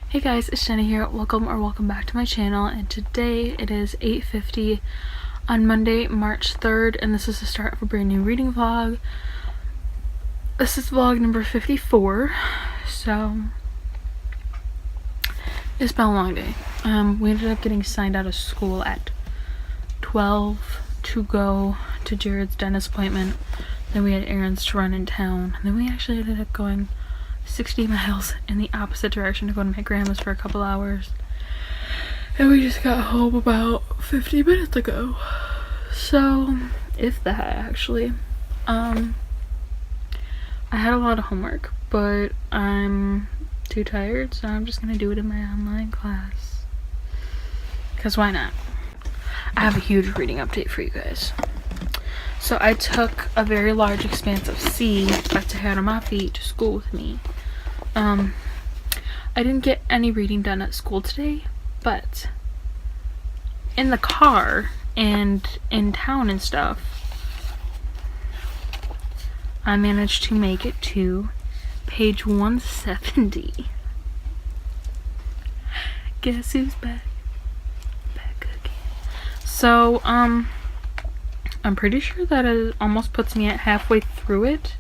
Hey guys, it's Jenny here. Welcome back to my channel, and today it is 8:50 on Monday, March 3rd, and this is the start of a brand new reading vlog. This is vlog number 54, so it's been a long day. We ended up getting signed out of school at 12 to go to Jared's dentist appointment. Then we had errands to run in town, and then we actually ended up going 60 miles in the opposite direction to go to my grandma's for a couple hours, and we just got home about 50 minutes ago, so if that actually. I had a lot of homework, but I'm too tired, so I'm just gonna do it in my online class, because why not? I have a huge reading update for you guys. So I took a very large expanse of sea that I had on my feet to school with me. I didn't get any reading done at school today, but in the car and in town and stuff, I managed to make it to page 170. Guess who's back? Back again. So, I'm pretty sure that it almost puts me at halfway through it.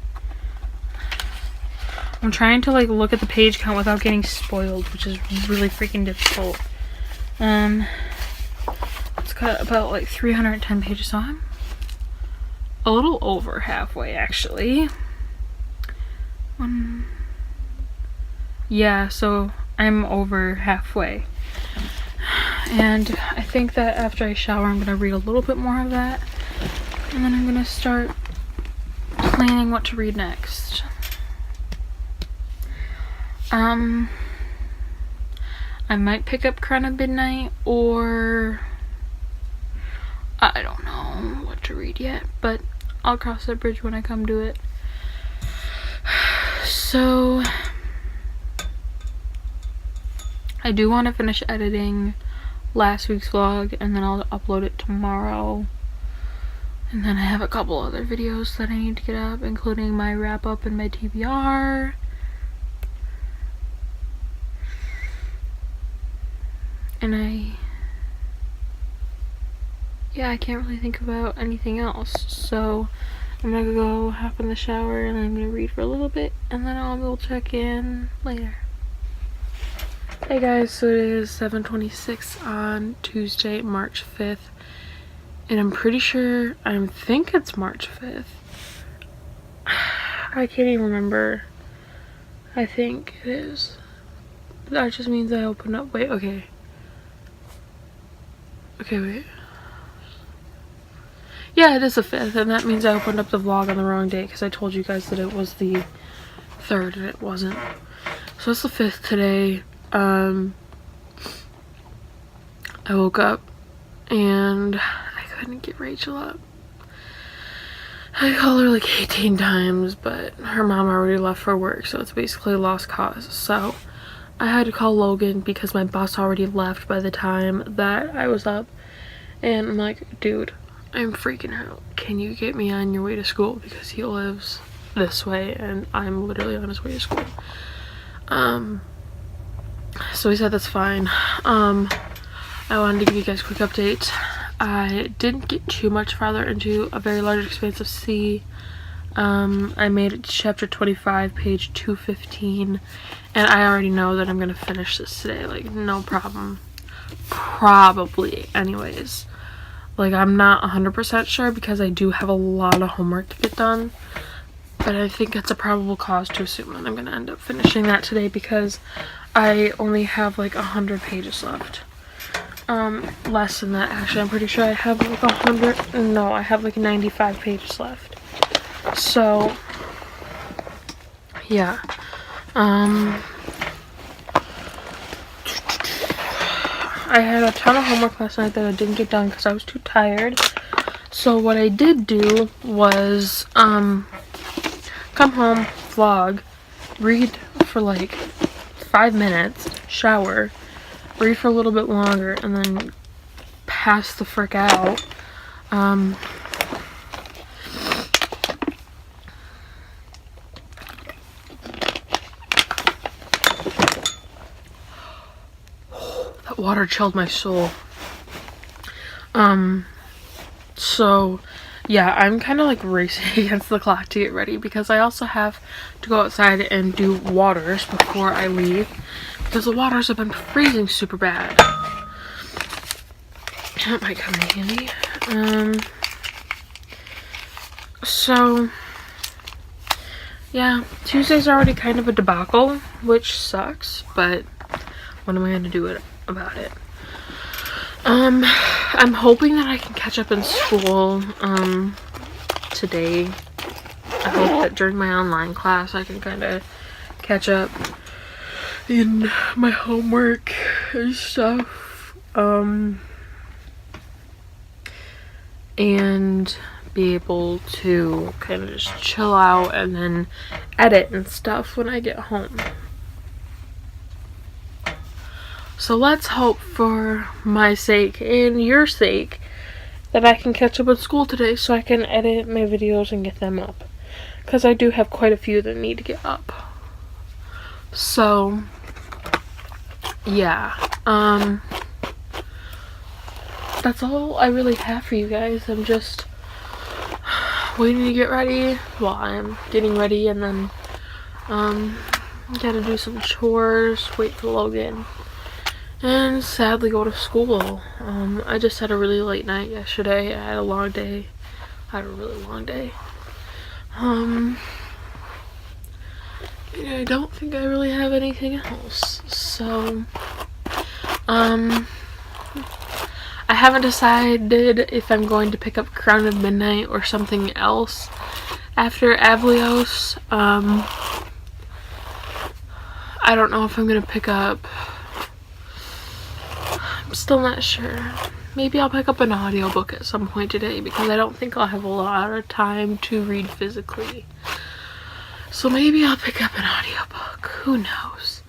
I'm trying to look at the page count without getting spoiled, which is really freaking difficult. It's got about 310 pages, so I'm a little over halfway actually. Yeah, so I'm over halfway. And I think that after I shower, I'm gonna read a little bit more of that, and then I'm gonna start planning what to read next. I might pick up Crown of Midnight, or I don't know what to read yet, but I'll cross that bridge when I come to it. So I do want to finish editing last week's vlog, and then I'll upload it tomorrow. And then I have a couple other videos that I need to get up, including my wrap up and my TBR. And I can't really think about anything else, so I'm gonna go hop in the shower and I'm gonna read for a little bit, and then I'll check in later. Hey guys, so it is 7:26 on Tuesday, March 5th, and I'm pretty sure, I think it's March 5th. I can't even remember. I think it is. That just means I opened up, wait, okay, wait. Yeah, it is the 5th, and that means I opened up the vlog on the wrong day, because I told you guys that it was the 3rd, and it wasn't. So it's the 5th today. I woke up, and I couldn't get Rachel up. I called her 18 times, but her mom already left for work, so it's basically a lost cause. So I had to call Logan because my bus already left by the time that I was up, and I'm like, dude, I'm freaking out. Can you get me on your way to school? Because he lives this way and I'm literally on his way to school. So he said that's fine. I wanted to give you guys a quick update. I didn't get too much farther into A Very Large Expanse of Sea. I made it to chapter 25, page 215, and I already know that I'm gonna finish this today, no problem. Probably, anyways. I'm not 100% sure because I do have a lot of homework to get done, but I think it's a probable cause to assume that I'm gonna end up finishing that today because I only have 100 pages left. Less than that actually. I'm pretty sure I have 100, no, I have 95 pages left. So yeah, I had a ton of homework last night that I didn't get done because I was too tired. So what I did do was come home, vlog, read for 5 minutes, shower, read for a little bit longer, and then pass the frick out. water chilled my soul. So yeah, I'm kind of like racing against the clock to get ready because I also have to go outside and do waters before I leave because the waters have been freezing super bad. That might come in handy. So yeah, Tuesday's already kind of a debacle, which sucks, but what am I going to do about it? I'm hoping that I can catch up in school, today. I hope that during my online class I can kind of catch up in my homework and stuff, and be able to kind of just chill out and then edit and stuff when I get home. So let's hope for my sake and your sake that I can catch up with school today so I can edit my videos and get them up. Because I do have quite a few that need to get up. So, yeah. That's all I really have for you guys. I'm just waiting to get ready while I'm getting ready, and then, gotta do some chores, wait for Logan, and sadly go to school. I just had a really late night yesterday. I had a long day. I had a really long day. I don't think I really have anything else. So, I haven't decided if I'm going to pick up Crown of Midnight or something else after Avlios. I don't know if I'm gonna pick up. I'm still not sure. Maybe I'll pick up an audiobook at some point today because I don't think I'll have a lot of time to read physically. So maybe I'll pick up an audiobook. Who knows?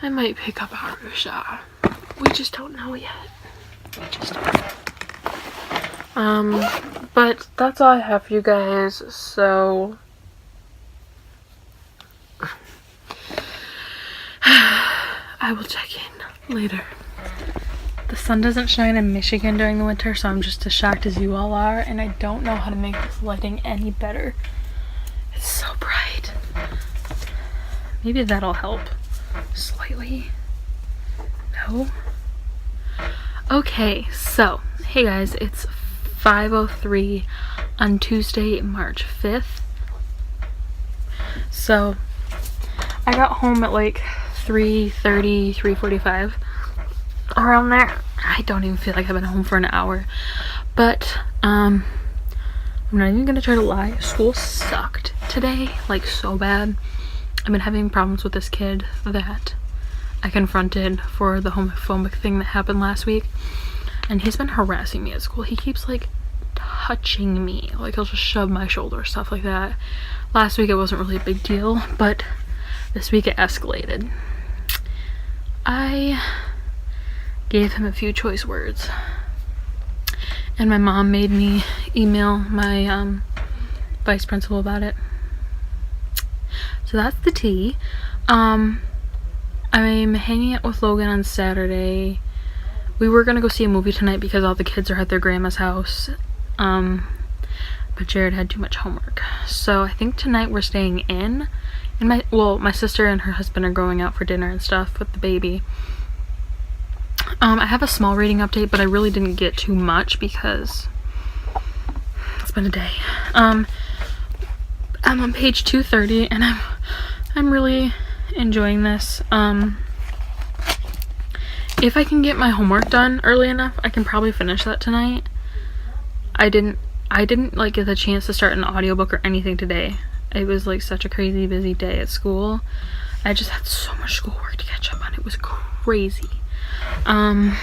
I might pick up Arusha. We just don't know yet. We just don't know. But that's all I have for you guys, so I will check in later. The sun doesn't shine in Michigan during the winter, so I'm just as shocked as you all are, and I don't know how to make this lighting any better. It's so bright. Maybe that'll help slightly. No? Okay, so, hey guys, it's 5:03 on Tuesday, March 5th. So, I got home at like 3:30, 3:45. Around there. I don't even feel like I've been home for an hour. But, I'm not even gonna try to lie. School sucked today, like so bad. I've been having problems with this kid that I confronted for the homophobic thing that happened last week. And he's been harassing me at school. He keeps like touching me. Like he'll just shove my shoulder, stuff like that. Last week it wasn't really a big deal, but this week it escalated. I gave him a few choice words. And my mom made me email my vice principal about it. So that's the tea. I'm hanging out with Logan on Saturday. We were gonna go see a movie tonight because all the kids are at their grandma's house. But Jared had too much homework. So I think tonight we're staying in. And my sister and her husband are going out for dinner and stuff with the baby. I have a small reading update, but I really didn't get too much because it's been a day. I'm on page 230 and I'm really enjoying this. If I can get my homework done early enough, I can probably finish that tonight. I didn't like get the chance to start an audiobook or anything today. It was like such a crazy busy day at school. I just had so much schoolwork to catch up on. It was crazy. I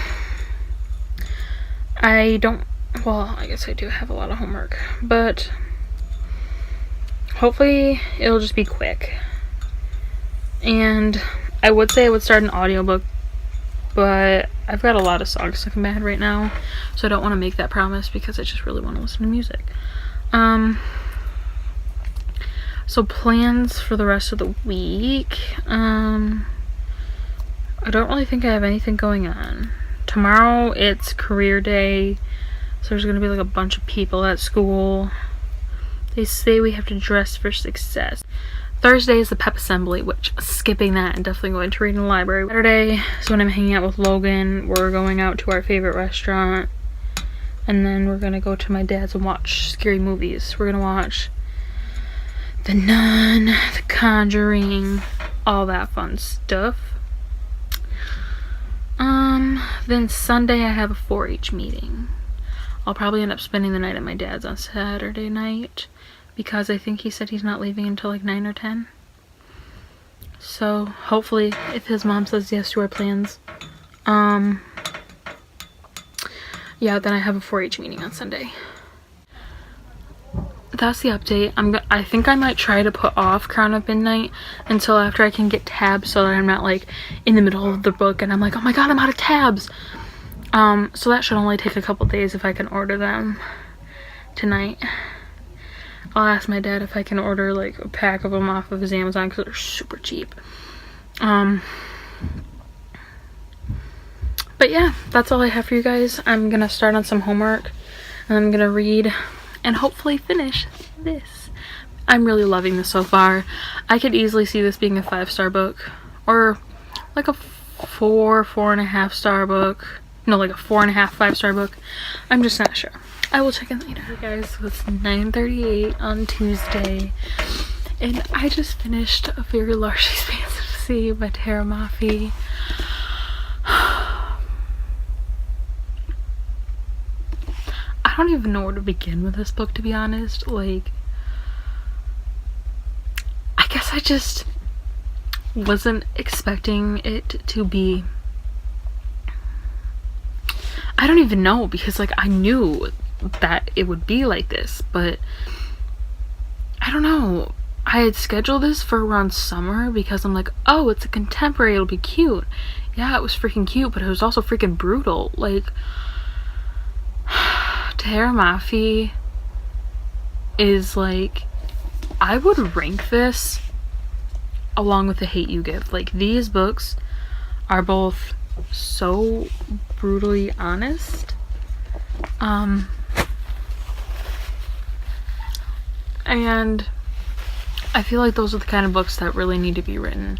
guess I do have a lot of homework, but hopefully it'll just be quick. And I would say I would start an audiobook, but I've got a lot of songs stuck in my head right now, so I don't want to make that promise because I just really want to listen to music. So plans for the rest of the week. I don't really think I have anything going on. Tomorrow it's career day, so there's gonna be like a bunch of people at school. They say we have to dress for success. Thursday is the pep assembly, which skipping that and definitely going to read in the library. Saturday is when I'm hanging out with Logan. We're going out to our favorite restaurant, and then we're gonna go to my dad's and watch scary movies. We're gonna watch The Nun, The Conjuring, all that fun stuff. Then Sunday I have a 4-H meeting. I'll probably end up spending the night at my dad's on Saturday night, because I think he said he's not leaving until like 9 or 10. So hopefully, if his mom says yes to our plans, yeah, then I have a 4-H meeting on Sunday. That's the update. I think I might try to put off Crown of Midnight until after I can get tabs, so that I'm not like in the middle of the book and I'm like, oh my god, I'm out of tabs. So that should only take a couple days if I can order them tonight. I'll ask my dad if I can order like a pack of them off of his Amazon, because they're super cheap. But yeah, that's all I have for you guys. I'm gonna start on some homework and I'm gonna read and hopefully finish this. I'm really loving this so far. I could easily see this being a 5-star book, or like a 4.5 star book. No, like a 4.5 5-star book. I'm just not sure. I will check in later. Hey guys, so it's 9:38 on Tuesday, and I just finished A Very Large Expanse of Sea by Tara Mafi. I don't even know where to begin with this book, to be honest. Like, I guess I just wasn't expecting it to be, I don't even know, because like I knew that it would be like this, but I don't know. I had scheduled this for around summer because I'm like, oh, it's a contemporary, it'll be cute. Yeah, it was freaking cute, but it was also freaking brutal. Like, Tara Mafi is like, I would rank this along with The Hate U Give. Like, these books are both so brutally honest, and I feel like those are the kind of books that really need to be written,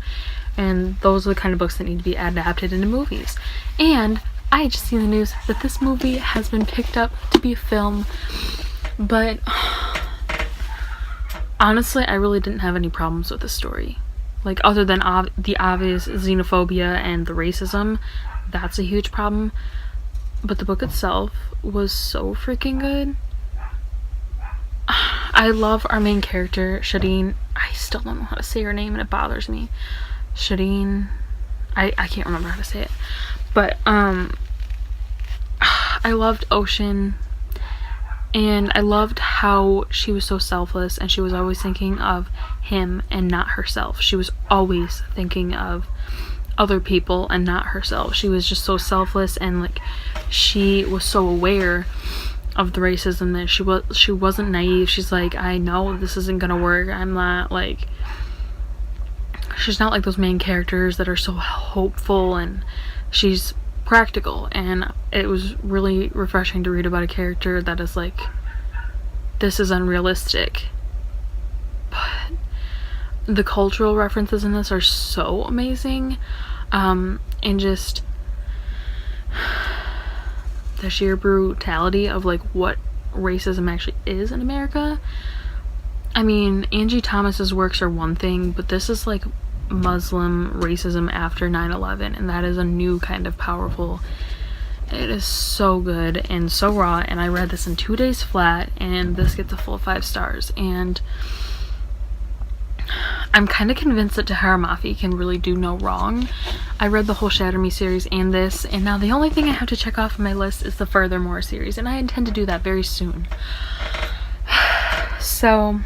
and those are the kind of books that need to be adapted into movies. And I just seen the news that this movie has been picked up to be a film, but honestly, I really didn't have any problems with the story. Like, other than the obvious xenophobia and the racism, that's a huge problem. But the book itself was so freaking good. I love our main character, Shadeen. I still don't know how to say her name and it bothers me. Shadeen. I can't remember how to say it. But, I loved Ocean. And I loved how she was so selfless and she was always thinking of him and not herself. She was always thinking of other people and not herself. She was just so selfless, and like, she was so aware of the racism that she wasn't naive. She's like, I know this isn't gonna work. I'm not like, she's not like those main characters that are so hopeful, and she's practical. And it was really refreshing to read about a character that is like, this is unrealistic. But the cultural references in this are so amazing, and just the sheer brutality of like what racism actually is in America. I mean, Angie Thomas's works are one thing, but this is like Muslim racism after 9/11, and that is a new kind of powerful. It is so good and so raw, and I read this in 2 days flat, and this gets a full 5 stars. And I'm kind of convinced that Tara Mafi can really do no wrong. I read the whole Shatter Me series and this, and now the only thing I have to check off on my list is the Furthermore series, and I intend to do that very soon. So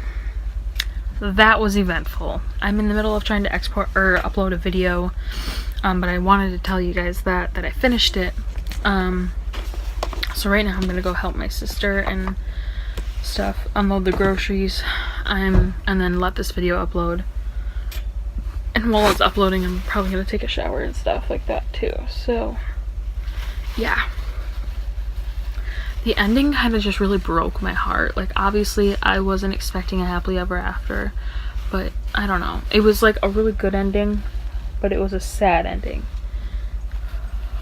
that was eventful. I'm in the middle of trying to export or upload a video, but I wanted to tell you guys that I finished it. So right now I'm gonna go help my sister and unload the groceries, and then let this video upload. And while it's uploading, I'm probably gonna take a shower and stuff like that too. So yeah, the ending kind of just really broke my heart. Like, obviously I wasn't expecting a happily ever after, but I don't know, it was like a really good ending, but it was a sad ending.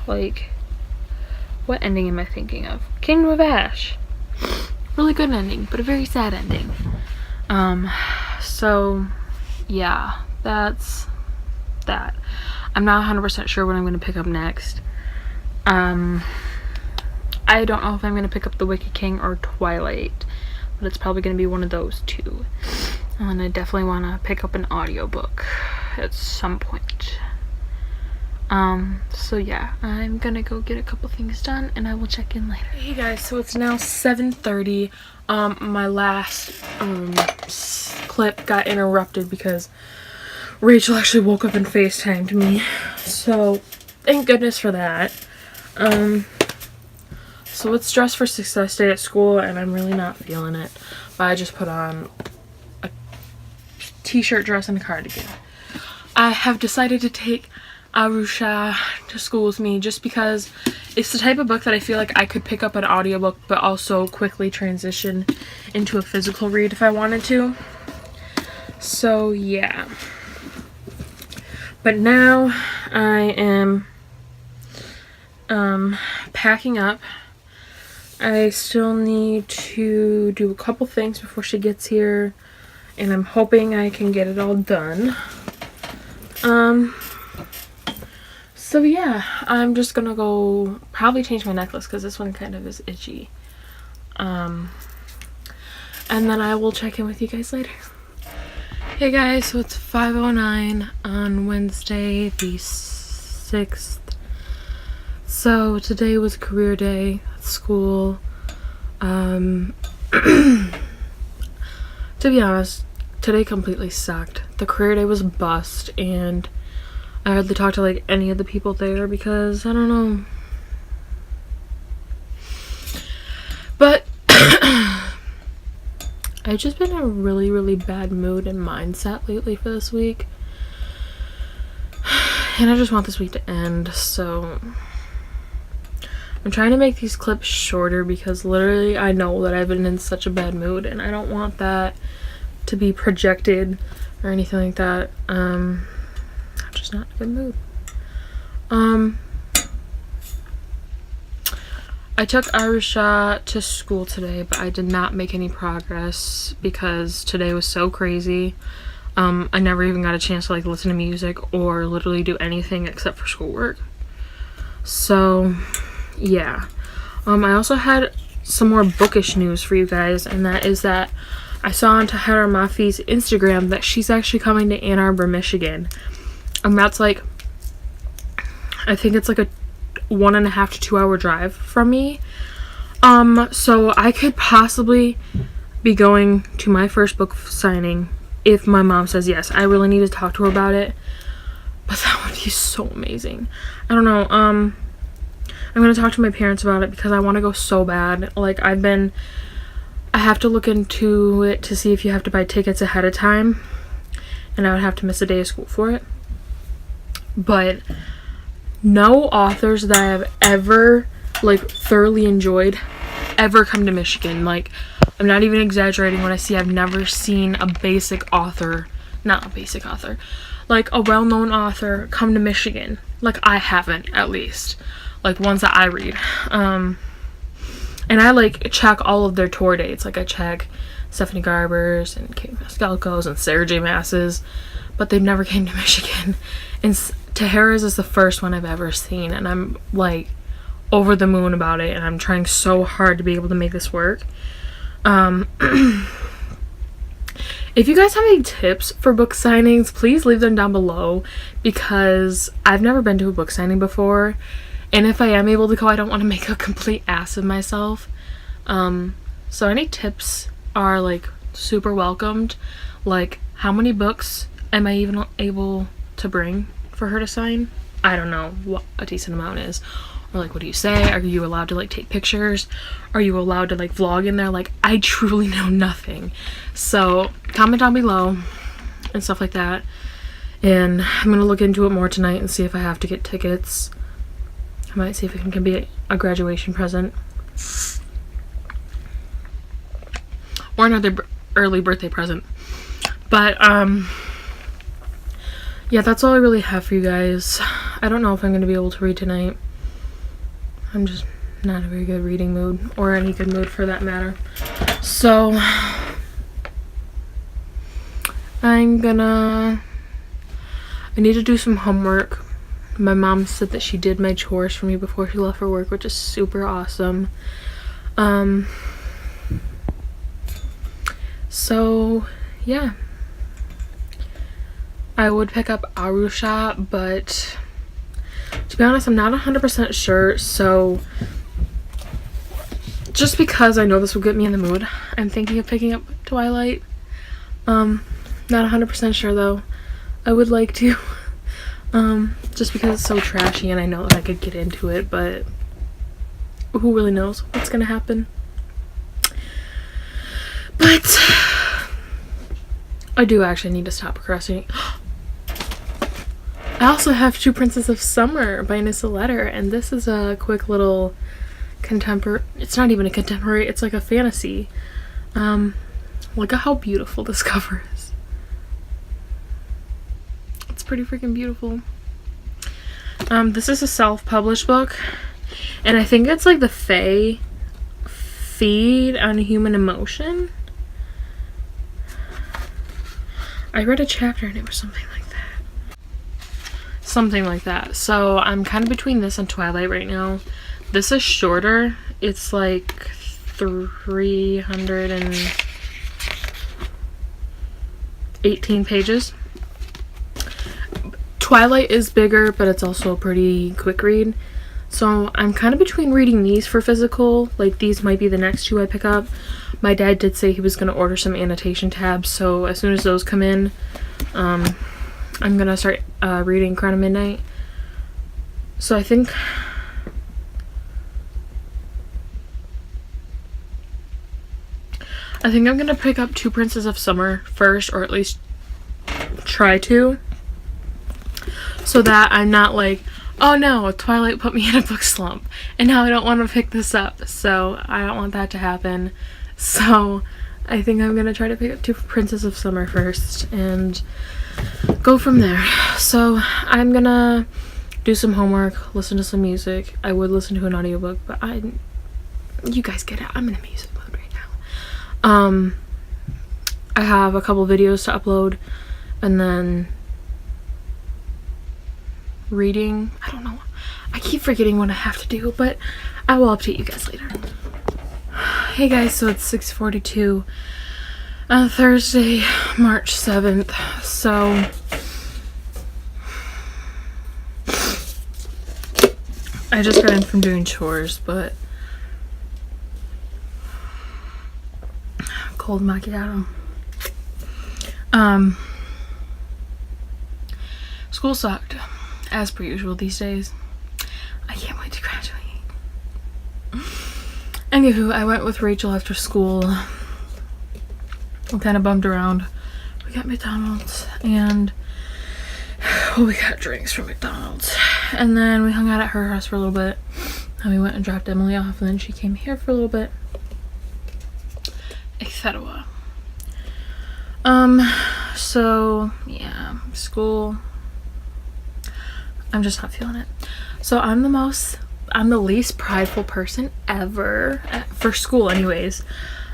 Like, what ending am I thinking of? Kingdom of Ash, really good ending, but a very sad ending. So yeah, that's that. I'm not 100% sure what I'm going to pick up next. I don't know if I'm going to pick up The Wicked King or Twilight, but it's probably going to be one of those two. And I definitely want to pick up an audiobook at some point. So yeah, I'm gonna go get a couple things done and I will check in later. Hey guys, so it's now 7:30. My last clip got interrupted because Rachel actually woke up and FaceTimed me, so thank goodness for that. So it's Dress for Success Day at school and I'm really not feeling it, but I just put on a t-shirt, dress, and a cardigan. I have decided to take Arusha to school with me just because it's the type of book that I feel like I could pick up an audiobook but also quickly transition into a physical read if I wanted to. So yeah. But now I am packing up. I still need to do a couple things before she gets here, and I'm hoping I can get it all done. So yeah, I'm just gonna go probably change my necklace because this one kind of is itchy. And then I will check in with you guys later. Hey guys, so it's 5:09 on Wednesday the 6th. So today was career day at school. To be honest, today completely sucked. The career day was a bust, and I hardly talked to like any of the people there because I don't know. But I've just been in a really bad mood and mindset lately for this week. And I just want this week to end, so I'm trying to make these clips shorter because literally I know that I've been in such a bad mood and I don't want that to be projected or anything like that. I'm just not in a good mood. I took Arusha to school today, but I did not make any progress because today was so crazy. I never even got a chance to like listen to music or literally do anything except for schoolwork. So yeah. I also had some more bookish news for you guys, and that is that I saw on Tahara Mafi's Instagram that she's actually coming to Ann Arbor, Michigan. And that's like, I think it's like a 1.5 to 2 hour drive from me. So I could possibly be going to my first book signing if my mom says yes. I really need to talk to her about it, but that would be so amazing. I don't know. I'm gonna talk to my parents about it because I want to go so bad. Like, I have to look into it to see if you have to buy tickets ahead of time, and I would have to miss a day of school for it. But no authors that I have ever like thoroughly enjoyed ever come to Michigan. Like, I'm not even exaggerating when I say I've never seen a basic author, not a basic author, like a well-known author come to Michigan. Like, I haven't, at least. Like, ones that I read. And I like check all of their tour dates. Like, I check Stephanie Garber's and Kate Mascalco's and Sarah J. Maas's, but they've never came to Michigan. And Tahara's is the first one I've ever seen, and I'm like over the moon about it, and I'm trying so hard to be able to make this work. If you guys have any tips for book signings, please leave them down below, because I've never been to a book signing before, and if I am able to go, I don't want to make a complete ass of myself. So any tips are like super welcomed. Like, how many books am I even able to bring for her to sign? I don't know what a decent amount is. Or like, what do you say? Are you allowed to like take pictures? Are you allowed to like vlog in there? Like, I truly know nothing. So comment down below and stuff like that. And I'm gonna look into it more tonight and see if I have to get tickets. I might see if it can be a graduation present or another early birthday present. But yeah, that's all I really have for you guys. I don't know if I'm gonna be able to read tonight. I'm just not in a very good reading mood, or any good mood for that matter. So I need to do some homework. My mom said that she did my chores for me before she left for work, which is super awesome. So yeah, I would pick up Arusha, but to be honest, I'm not 100% sure. So just because I know this will get me in the mood, I'm thinking of picking up Twilight. Not 100% sure though. I would like to, just because it's so trashy and I know that I could get into it, but who really knows what's gonna happen. But I do actually need to stop procrastinating. I also have Two Princes of Summer by Nissa Letter, and this is a quick little contemporary. It's not even a contemporary, it's like a fantasy. Look at how beautiful this cover is. It's pretty freaking beautiful. This is a self-published book, and I think it's like the Fae feed on human emotion. I read a chapter and it was something like that. Something like that. So I'm kind of between this and Twilight right now. This is shorter. It's like 318 pages. Twilight is bigger, but it's also a pretty quick read. So I'm kind of between reading these for physical. Like, these might be the next two I pick up. My dad did say he was going to order some annotation tabs, so as soon as those come in, I'm going to start reading Crown of Midnight. So I think I'm going to pick up Two Princes of Summer first, or at least try to, so that I'm not like, oh no, Twilight put me in a book slump and now I don't want to pick this up. So I don't want that to happen. So I think I'm going to try to pick up Two Princes of Summer first and go from there. So I'm going to do some homework, listen to some music. I would listen to an audiobook, but you guys get it. I'm in a music mode right now. I have a couple videos to upload, and then reading. I don't know. I keep forgetting what I have to do, but I will update you guys later. Hey guys, so it's 6:42 on Thursday, March 7th. So I just got in from doing chores, but cold macchiato. School sucked, as per usual these days. I can't wait to graduate. Anywho, I went with Rachel after school. We kind of bummed around. We got McDonald's, and we got drinks from McDonald's. And then we hung out at her house for a little bit. And we went and dropped Emily off, and then she came here for a little bit. Etc. So yeah, school. I'm just not feeling it. So I'm the least prideful person ever for school anyways.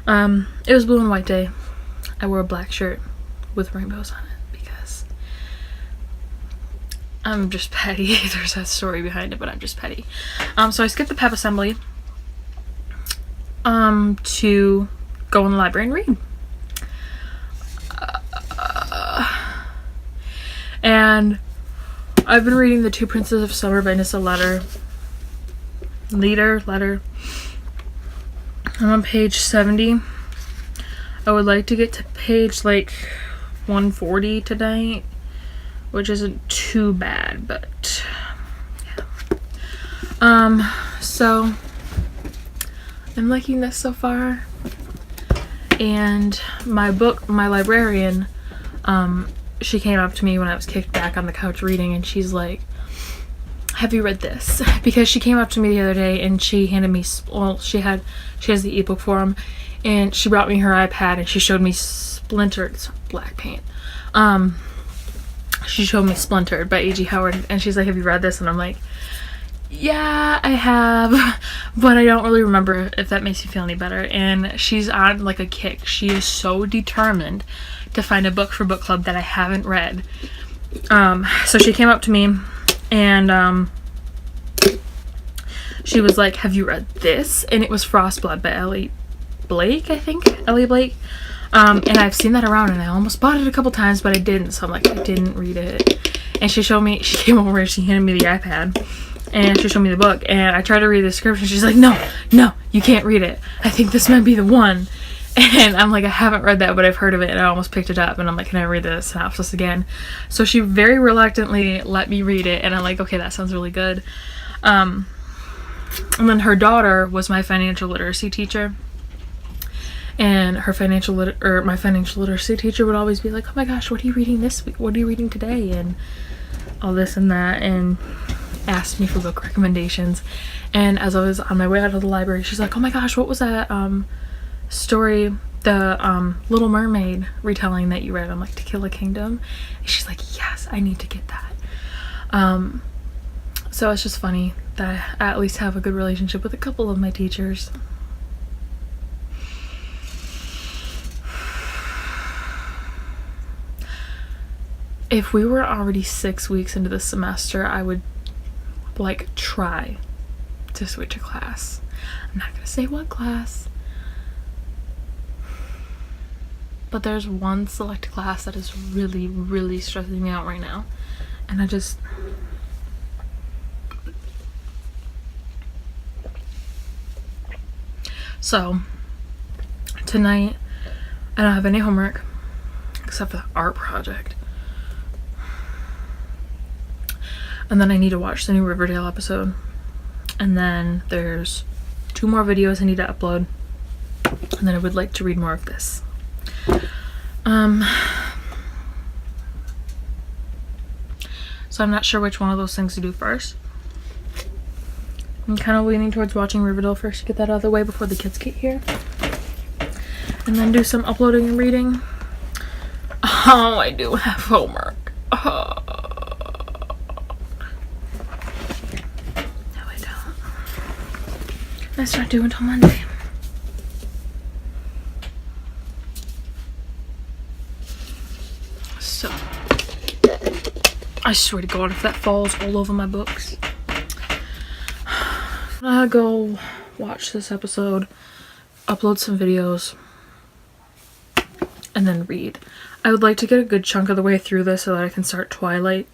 It was blue and white day. I wore a black shirt with rainbows on it because I'm just petty. There's a story behind it, but I'm just petty. So I skipped the pep assembly to go in the library and read. And I've been reading The Two Princes of Summer by Nissa Letter. I'm on page 70. I would like to get to page like 140 tonight, which isn't too bad, but yeah. So I'm liking this so far. And my librarian, she came up to me when I was kicked back on the couch reading, and she's like, have you read this? Because she came up to me the other day and she handed me, well, she has the ebook form, and she brought me her iPad and she showed me Splintered, it's black paint. She showed me Splintered by A.G. Howard, and she's like, have you read this? And I'm like, yeah, I have, but I don't really remember, if that makes you feel any better. And she's on like a kick. She is so determined to find a book for book club that I haven't read. So she came up to me and she was like, have you read this? And it was Frostblood by Ellie Blake, I think. Ellie Blake. And I've seen that around, and I almost bought it a couple times, but I didn't. So I'm like, I didn't read it. And she came over and she handed me the iPad, and she showed me the book, and I tried to read the description. She's like, no, you can't read it. I think this might be the one. And I'm like, I haven't read that, but I've heard of it, and I almost picked it up, and I'm like, can I read the synopsis again? So she very reluctantly let me read it, and I'm like, okay, that sounds really good. And then her daughter was my financial literacy teacher, and her my financial literacy teacher would always be like, oh my gosh, what are you reading this week? What are you reading today? And all this and that, and asked me for book recommendations. And as I was on my way out of the library, she's like, oh my gosh, what was that story, the Little Mermaid retelling that you read? I'm like, To Kill a Kingdom. And she's like, yes, I need to get that. So it's just funny that I at least have a good relationship with a couple of my teachers. If we were already 6 weeks into the semester, I would like try to switch a class. I'm not gonna say what class, but there's one select class that is really, really stressing me out right now, and so tonight I don't have any homework except for the art project. And then I need to watch the new Riverdale episode. And then there's 2 more videos I need to upload. And then I would like to read more of this. So I'm not sure which one of those things to do first. I'm kind of leaning towards watching Riverdale first to get that out of the way before the kids get here. And then do some uploading and reading. Oh, I do have homework. Oh. That's not due until Monday. So, I swear to God, if that falls all over my books, I'll go watch this episode, upload some videos, and then read. I would like to get a good chunk of the way through this so that I can start Twilight.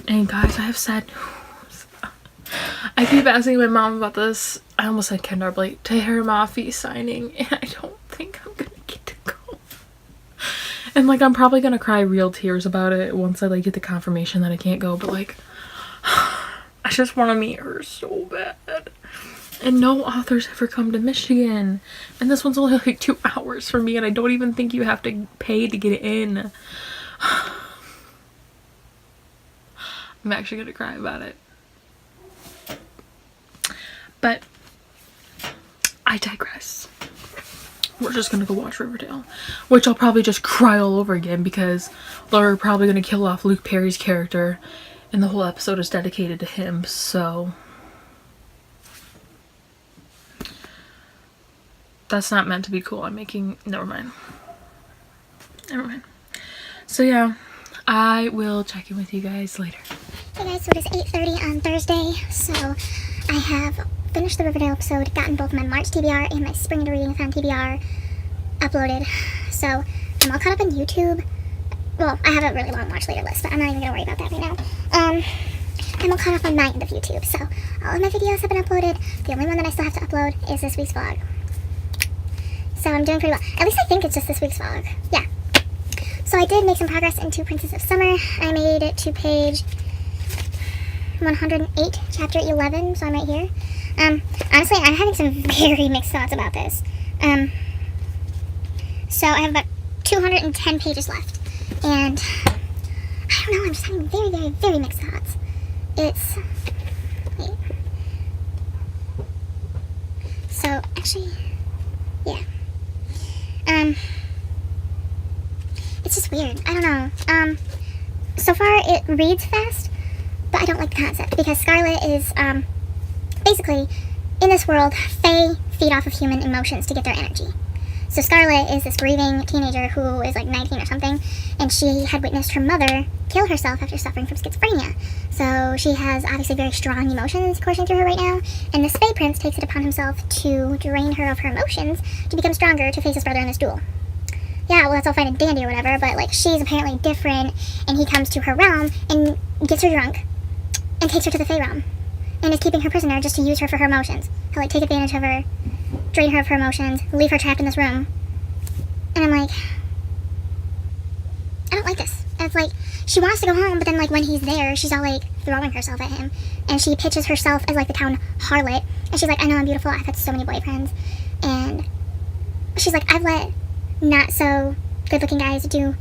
And guys, I have sad news. I keep asking my mom about this. I almost said Kendra Blake, Tahira Mafi signing, and I don't think I'm gonna get to go. And like, I'm probably gonna cry real tears about it once I like get the confirmation that I can't go, but like, I just want to meet her so bad. And no authors ever come to Michigan, and this one's only like 2 hours for me, and I don't even think you have to pay to get in. I'm actually gonna cry about it. But I digress. We're just gonna go watch Riverdale, which I'll probably just cry all over again because they're probably gonna kill off Luke Perry's character, and the whole episode is dedicated to him, so that's not meant to be cool. Never mind. So yeah, I will check in with you guys later. Hey guys, so it is 8:30 on Thursday, so I have finished the Riverdale episode, gotten both my March TBR and my Spring to Reading-a-thon TBR uploaded, so I'm all caught up on YouTube. Well, I have a really long watch later list, but I'm not even going to worry about that right now. I'm all caught up on my end of YouTube, so all of my videos have been uploaded. The only one that I still have to upload is this week's vlog. So I'm doing pretty well. At least I think it's just this week's vlog. Yeah. So I did make some progress into Princess of Summer. I made it to page 108, chapter 11, so I'm right here. Honestly, I'm having some very mixed thoughts about this. So I have about 210 pages left. And I don't know, I'm just having very, very, very mixed thoughts. It's, wait. So, actually, yeah. It's just weird. I don't know. So far it reads fast, but I don't like the concept because Scarlet is, basically, in this world, Fae feed off of human emotions to get their energy. So Scarlet is this grieving teenager who is like 19 or something, and she had witnessed her mother kill herself after suffering from schizophrenia. So she has obviously very strong emotions coursing through her right now, and this Fae Prince takes it upon himself to drain her of her emotions to become stronger to face his brother in this duel. Yeah, well, that's all fine and dandy or whatever, but like she's apparently different, and he comes to her realm and gets her drunk and takes her to the Fae realm, and is keeping her prisoner just to use her for her emotions. He'll like take advantage of her, drain her of her emotions, leave her trapped in this room. And I'm like, I don't like this. And it's like, she wants to go home, but then like when he's there, she's all like throwing herself at him. And she pitches herself as like the town harlot. And she's like, I know I'm beautiful, I've had so many boyfriends. And she's like, I've let not so good looking guys do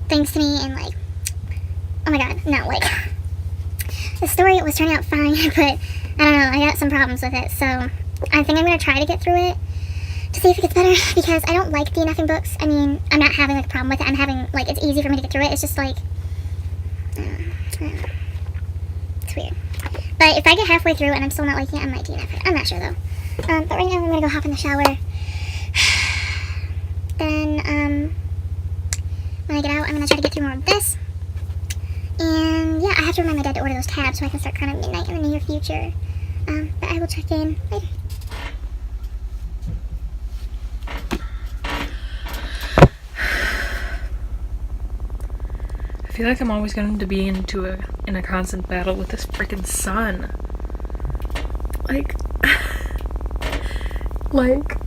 things to me, and like, oh my god, no, like, the story was turning out fine, but I don't know, I got some problems with it, so I think I'm going to try to get through it to see if it gets better, because I don't like DNFing books. I mean, I'm not having like a problem with it, I'm having, like, it's easy for me to get through it, it's just like, I don't know. It's weird. But if I get halfway through and I'm still not liking it, I might DNF it. I'm not sure though. But right now I'm going to go hop in the shower. Then, when I get out, I'm going to try to get through more of this. And yeah, I have to remind my dad to order those tabs so I can start Crown at Midnight in the near future. But I will check in later. I feel like I'm always going to be in a constant battle with this freaking sun. Like,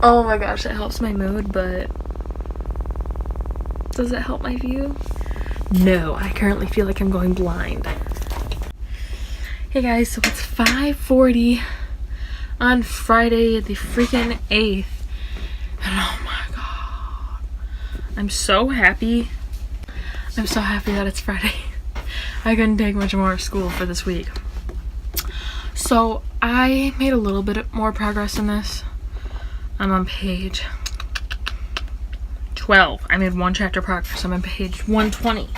oh my gosh, it helps my mood, but does it help my view? No, I currently feel like I'm going blind. Hey guys, so it's 5:40 on Friday the freaking 8th. And oh my god. I'm so happy. I'm so happy that it's Friday. I couldn't take much more of school for this week. So I made a little bit more progress in this. I'm on page 12. I made one chapter progress. I'm on page 120.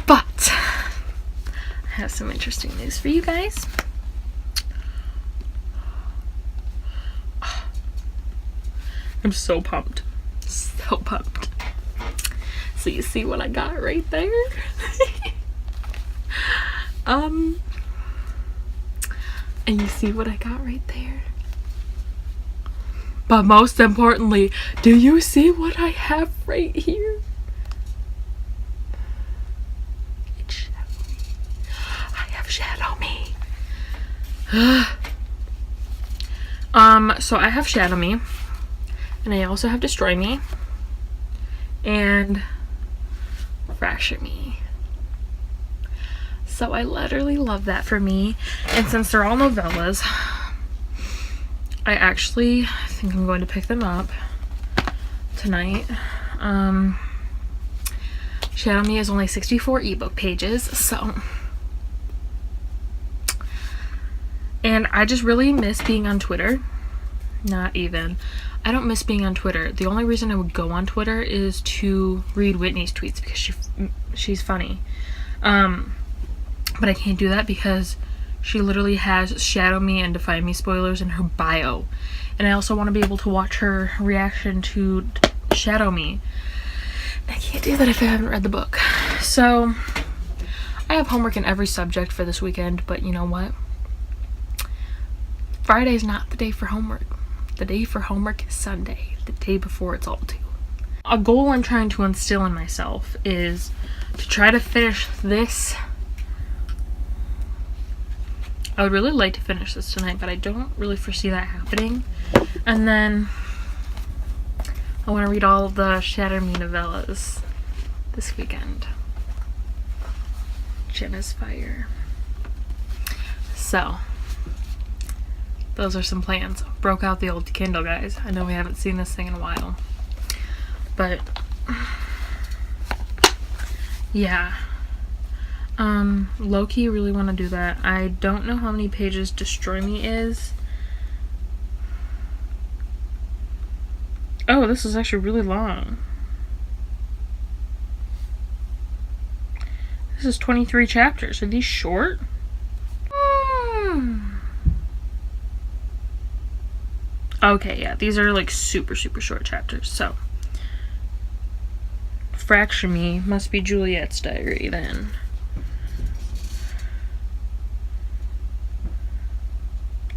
But I have some interesting news for you guys. I'm so pumped. So pumped. So you see what I got right there? And you see what I got right there? But most importantly, do you see what I have right here? It's Shadow Me. I have Shadow Me. So I have Shadow Me. And I also have Destroy Me. And Fracture Me. So I literally love that for me. And since they're all novellas, I actually think I'm going to pick them up tonight. Shadow Me is only 64 ebook pages, so. And I just really miss being on Twitter. Not even. I don't miss being on Twitter. The only reason I would go on Twitter is to read Whitney's tweets because she's funny. But I can't do that because she literally has Shadow Me and Defy Me spoilers in her bio. And I also want to be able to watch her reaction to Shadow Me. I can't do that if I haven't read the book. So, I have homework in every subject for this weekend, but you know what? Friday's not the day for homework. The day for homework is Sunday, the day before it's all due. A goal I'm trying to instill in myself is to try to finish this. I would really like to finish this tonight, but I don't really foresee that happening. And then I want to read all of the Shatter Me novellas this weekend. Jenna's Fire. So, those are some plans. Broke out the old Kindle, guys. I know we haven't seen this thing in a while. But Yeah. Low-key really want to do that. I don't know how many pages Destroy Me is. Oh, this is actually really long. This is 23 chapters. Are these short? Okay, yeah, these are like super short chapters. So, Fracture Me must be Juliet's diary then.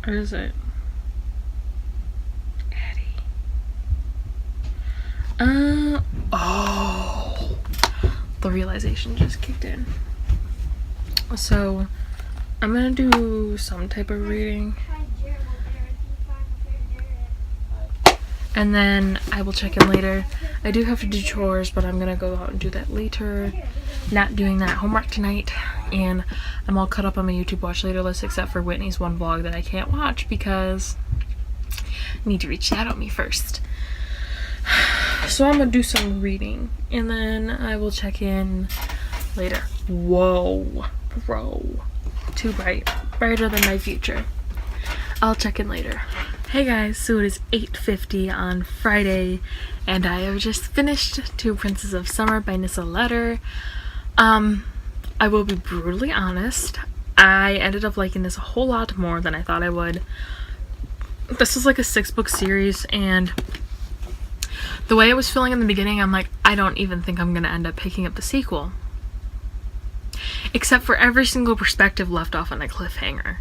Or is it Eddie? Oh, the realization just kicked in. So, I'm gonna do some type of reading. And then I will check in later. I do have to do chores, but I'm gonna go out and do that later. Not doing that homework tonight. And I'm all caught up on my YouTube watch later list, except for Whitney's one vlog that I can't watch because I need to read Shadow Me first. So I'm gonna do some reading, and then I will check in later. Whoa, bro. Too bright. Brighter than my future. I'll check in later. Hey guys, so it is 8:50 on Friday, and I have just finished Two Princes of Summer by Nissa Letter. I will be brutally honest, I ended up liking this a whole lot more than I thought I would. This is like a 6-book series, and the way I was feeling in the beginning, I'm like, I don't even think I'm gonna end up picking up the sequel. Except for every single perspective left off on a cliffhanger.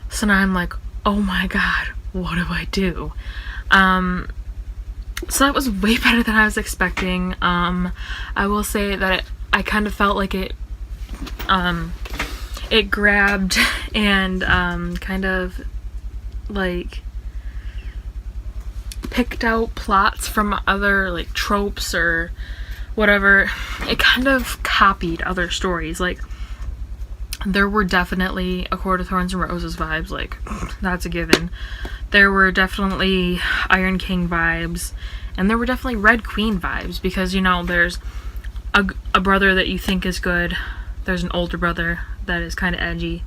So now I'm like, oh my god, what do I do? So that was way better than I was expecting. I will say that I kind of felt like it grabbed and kind of like picked out plots from other like tropes or whatever. It kind of copied other stories. Like, there were definitely A Court of Thorns and Roses vibes, like, that's a given. There were definitely Iron King vibes, and there were definitely Red Queen vibes, because, you know, there's a brother that you think is good, there's an older brother that is kind of edgy,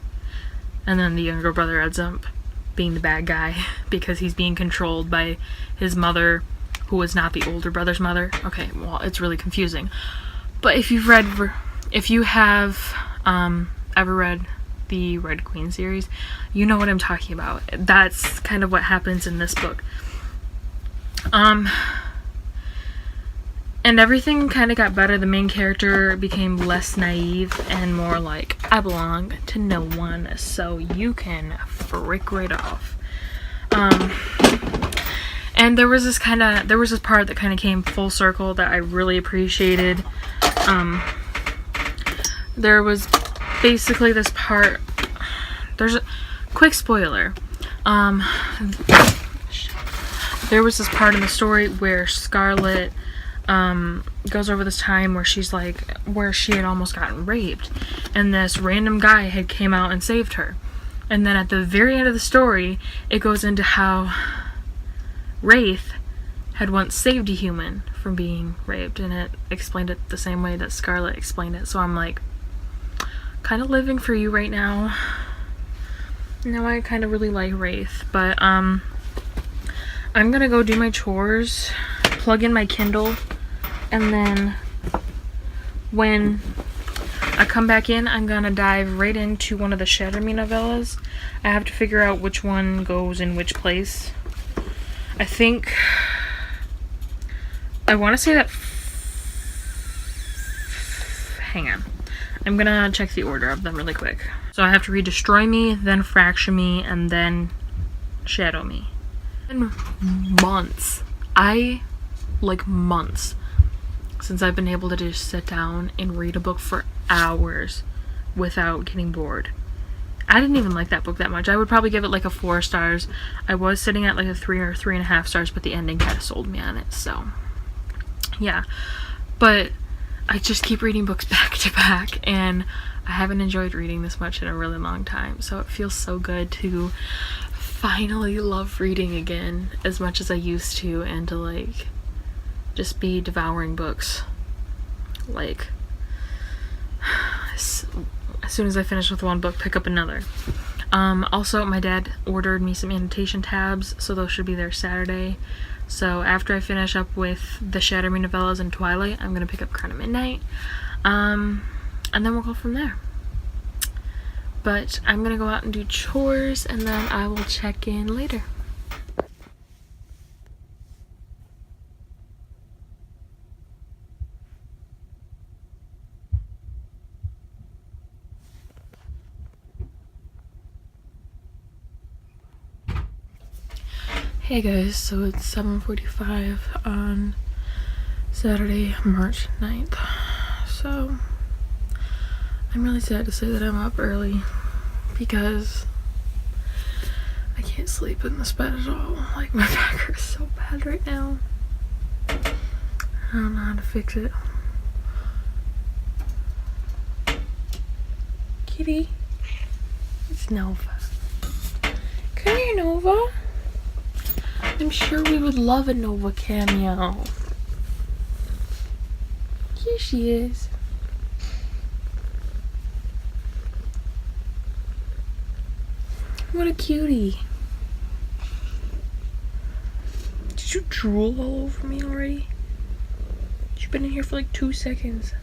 and then the younger brother ends up being the bad guy, because he's being controlled by his mother, who is not the older brother's mother. Okay, well, it's really confusing. But if you have ever read the Red Queen series, you know what I'm talking about. That's kind of what happens in this book. And everything kind of got better. The main character became less naive and more like, I belong to no one, so you can frick right off. And there was this part that kind of came full circle that I really appreciated. There was basically this part, there's a quick spoiler. There was this part in the story where Scarlet goes over this time where she had almost gotten raped, and this random guy had came out and saved her. And then at the very end of the story, it goes into how Wraith had once saved a human from being raped, and it explained it the same way that Scarlet explained it. So I'm like, kind of living for you right now. Now I kind of really like Wraith, but I'm gonna go do my chores, plug in my Kindle, and then when I come back in, I'm gonna dive right into one of the Shadow Me novellas. I have to figure out which one goes in which place. I think I want to say that. Hang on. I'm gonna check the order of them really quick. So I have to read Destroy Me, then Fracture Me, and then Shadow Me. In months. Months since I've been able to just sit down and read a book for hours without getting bored. I didn't even like that book that much. I would probably give it like a 4 stars. I was sitting at like a 3 or 3.5 stars, but the ending kind of sold me on it, so yeah. But I just keep reading books back to back, and I haven't enjoyed reading this much in a really long time, so it feels so good to finally love reading again as much as I used to, and to like just be devouring books like as soon as I finish with one book, pick up another. Also, my dad ordered me some annotation tabs, so those should be there Saturday. So after I finish up with the Shatter Me novellas and Twilight, I'm gonna pick up Crown of Midnight, and then we'll go from there. But I'm gonna go out and do chores, and then I will check in later. Hey guys, so it's 7:45 on Saturday, March 9th. So I'm really sad to say that I'm up early because I can't sleep in this bed at all. Like, my back hurts so bad right now. I don't know how to fix it. Kitty, it's Nova. Come here, Nova. I'm sure we would love a Nova cameo. Here she is. What a cutie. Did you drool all over me already? You've been in here for like 2 seconds.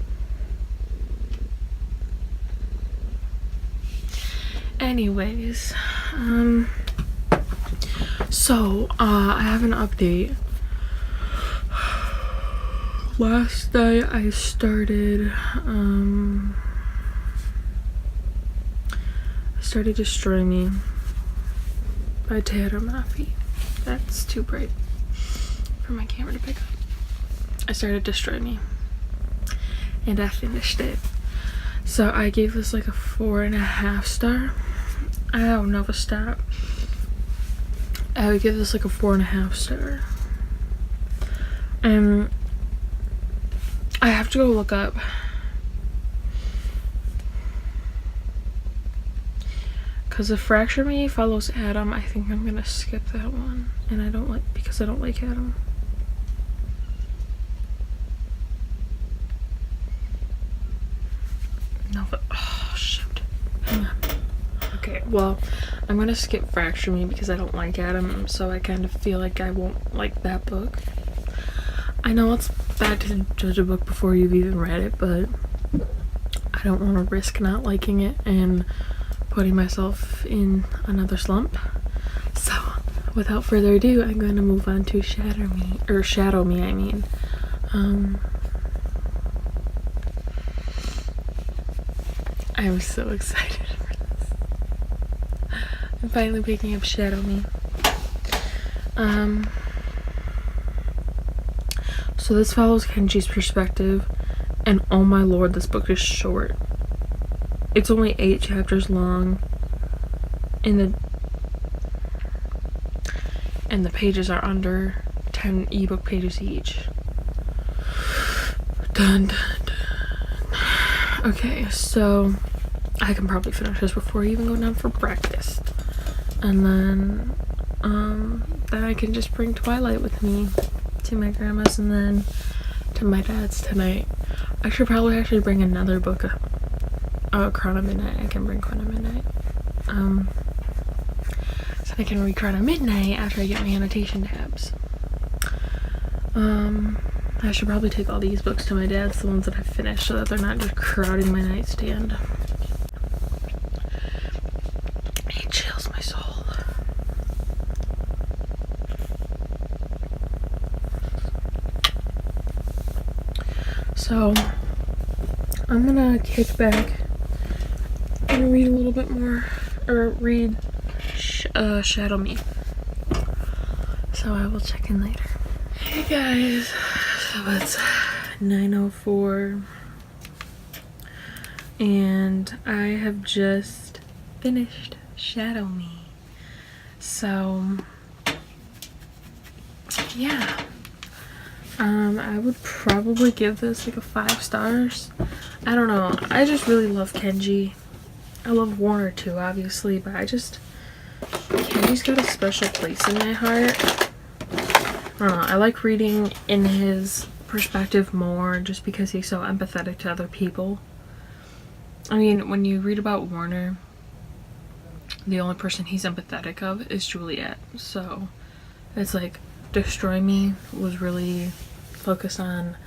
Anyways, so, I have an update. Last night I started Destroy Me by Taylor Maffey. That's too bright for my camera to pick up. I started Destroy Me, and I finished it. So I gave this like a 4.5 star. I don't know if a stop. I would give this like a 4.5 star. I have to go look up because if Fracture Me follows Adam, I think I'm gonna skip that one, and I don't like Adam. No, but oh shoot. Hang on. Okay, well, I'm gonna skip Fracture Me because I don't like Adam, so I kind of feel like I won't like that book. I know it's bad to judge a book before you've even read it, but I don't want to risk not liking it and putting myself in another slump. So, without further ado, I'm going to move on to Shadow Me, I mean. I'm so excited for this. I'm finally picking up Shadow Me. So this follows Kenji's perspective, and oh my lord, this book is short. It's only 8 chapters long, and the pages are under 10 ebook pages each. Dun, dun, dun. Okay, so I can probably finish this before I even go down for breakfast, and then I can just bring Twilight with me to my grandma's and then to my dad's tonight. I should probably actually bring another book. Crown of Midnight. I can bring Crown of Midnight. So I can read Crown of Midnight after I get my annotation tabs. I should probably take all these books to my dad's, the ones that I've finished, so that they're not just crowding my nightstand. It chills my soul. So, I'm gonna kick back and read a little bit more, or read Shadow Me. So I will check in later. Hey guys, so it's 9:04 and I have just finished Shadow Me. So, yeah. I would probably give this like a 5 stars. I don't know. I just really love Kenji. I love Warner too, obviously, but Kenji's got a special place in my heart. I don't know. I like reading in his perspective more just because he's so empathetic to other people. I mean, when you read about Warner, the only person he's empathetic of is Juliet. So it's like Destroy Me was really focused on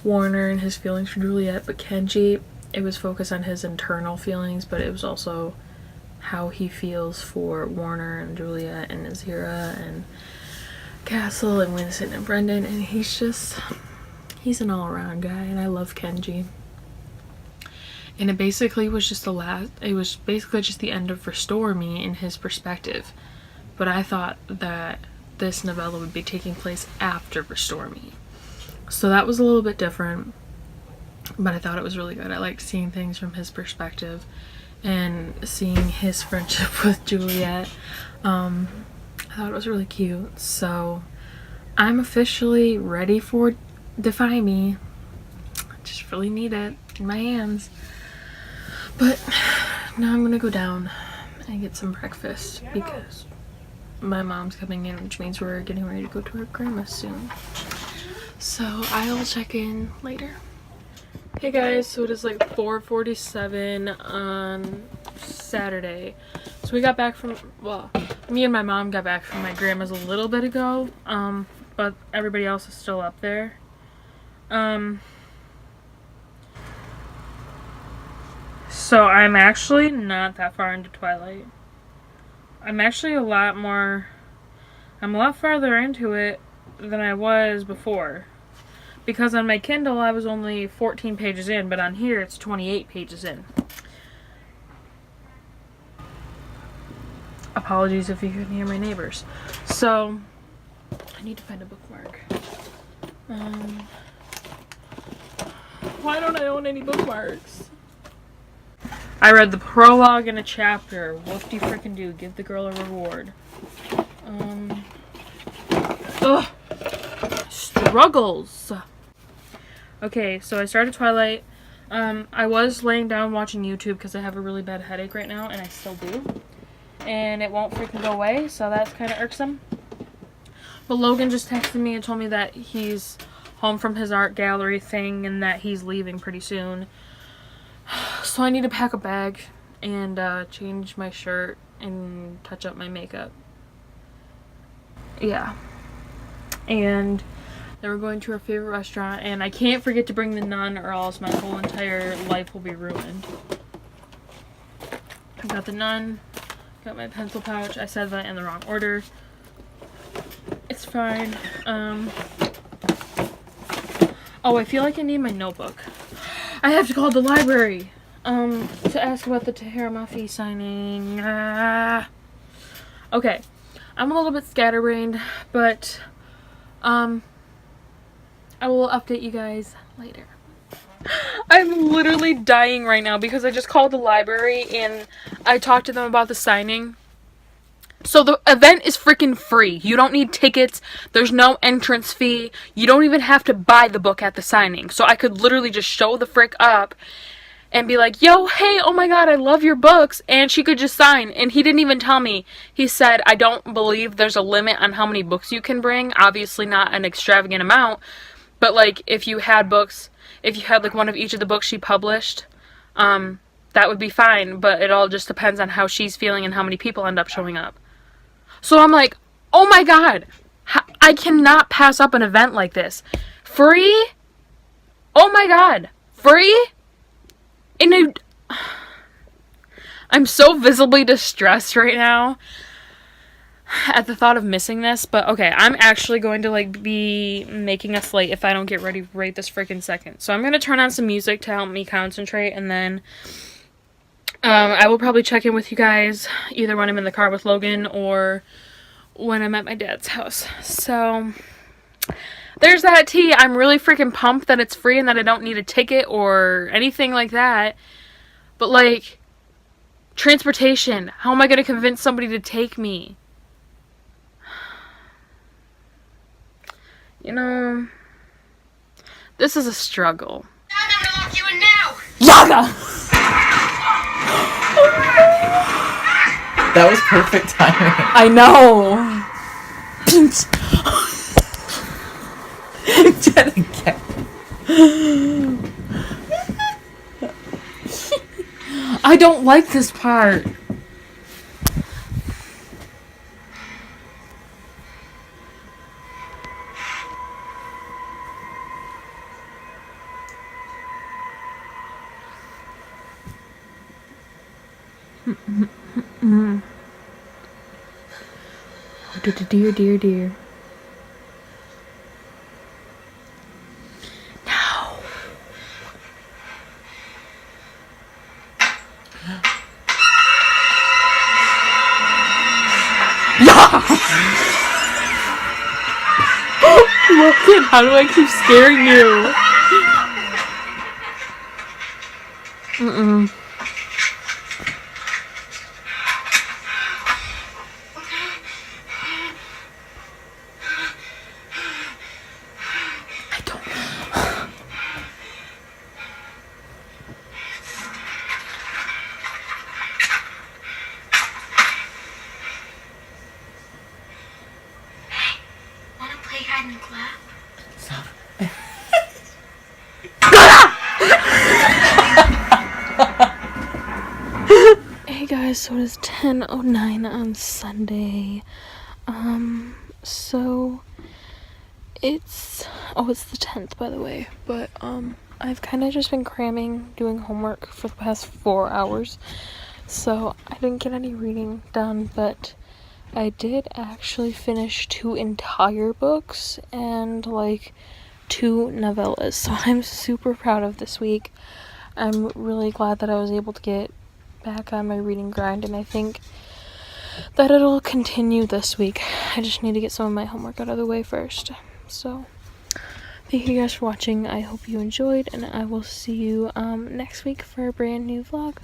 Warner and his feelings for Juliet, but Kenji, it was focused on his internal feelings, but it was also how he feels for Warner and Juliet and Azira and Castle and Winston and Brendan, and he's an all-around guy, and I love Kenji. And it basically was just the end of Restore Me in his perspective. But I thought that this novella would be taking place after Restore Me. So that was a little bit different, but I thought it was really good. I liked seeing things from his perspective and seeing his friendship with Juliet. I thought it was really cute. So I'm officially ready for Defy Me. I just really need it in my hands. But now I'm gonna go down and get some breakfast because my mom's coming in, which means we're getting ready to go to her grandma's soon. So I'll check in later. Hey guys, so it is like 4:47 on Saturday. So we got back from, well, me and my mom got back from my grandma's a little bit ago, but everybody else is still up there. So I'm actually not that far into Twilight. I'm actually a lot farther into it than I was before. Because on my Kindle I was only 14 pages in, but on here it's 28 pages in. Apologies if you can hear my neighbors. So, I need to find a bookmark. Why don't I own any bookmarks? I read the prologue in a chapter. Whoop-de frickin' do. Give the girl a reward. Ugh. Struggles. Okay, so I started Twilight. I was laying down watching YouTube because I have a really bad headache right now, and I still do. And it won't freaking go away, so that's kind of irksome. But Logan just texted me and told me that he's home from his art gallery thing and that he's leaving pretty soon. So I need to pack a bag and change my shirt and touch up my makeup. Yeah. And then we're going to our favorite restaurant, and I can't forget to bring the nun or else my whole entire life will be ruined. I got the nun, got my pencil pouch. I said that in the wrong order. It's fine. Oh, I feel like I need my notebook. I have to call the library to ask about the Tahira Mafi signing. Okay, I'm a little bit scatterbrained, but I will update you guys later. I'm literally dying right now because I just called the library and I talked to them about the signing. So the event is freaking free. You don't need tickets. There's no entrance fee. You don't even have to buy the book at the signing. So I could literally just show the frick up and be like, yo, hey, oh my god, I love your books. And she could just sign. And he didn't even tell me. He said, I don't believe there's a limit on how many books you can bring. Obviously not an extravagant amount. But like if you had books, if you had like one of each of the books she published, that would be fine. But it all just depends on how she's feeling and how many people end up showing up. So I'm like, oh my god, I cannot pass up an event like this. Free? Oh my god, free? And I'm so visibly distressed right now at the thought of missing this. But okay, I'm actually going to like be making a slate if I don't get ready right this freaking second. So I'm going to turn on some music to help me concentrate, and then I will probably check in with you guys either when I'm in the car with Logan or when I'm at my dad's house. So there's that tea. I'm really freaking pumped that it's free and that I don't need a ticket or anything like that. But like, transportation. How am I going to convince somebody to take me? You know, this is a struggle. I'm gonna lock you in now! Yaga! That was perfect timing. I know. Did it again. I don't like this part. Oh, dear, dear, dear. No. Logan, how do I keep scaring you? I don't. Wanna play hide and clap? Hey guys, so it is 10:09 on Sunday. So it's the 10th, by the way, but I've kind of just been cramming doing homework for the past 4 hours, so I didn't get any reading done, but I did actually finish 2 entire books and like 2 novellas, so I'm super proud of this week. I'm really glad that I was able to get back on my reading grind, and I think that it'll continue this week. I just need to get some of my homework out of the way first. So thank you guys for watching. I hope you enjoyed, and I will see you next week for a brand new vlog.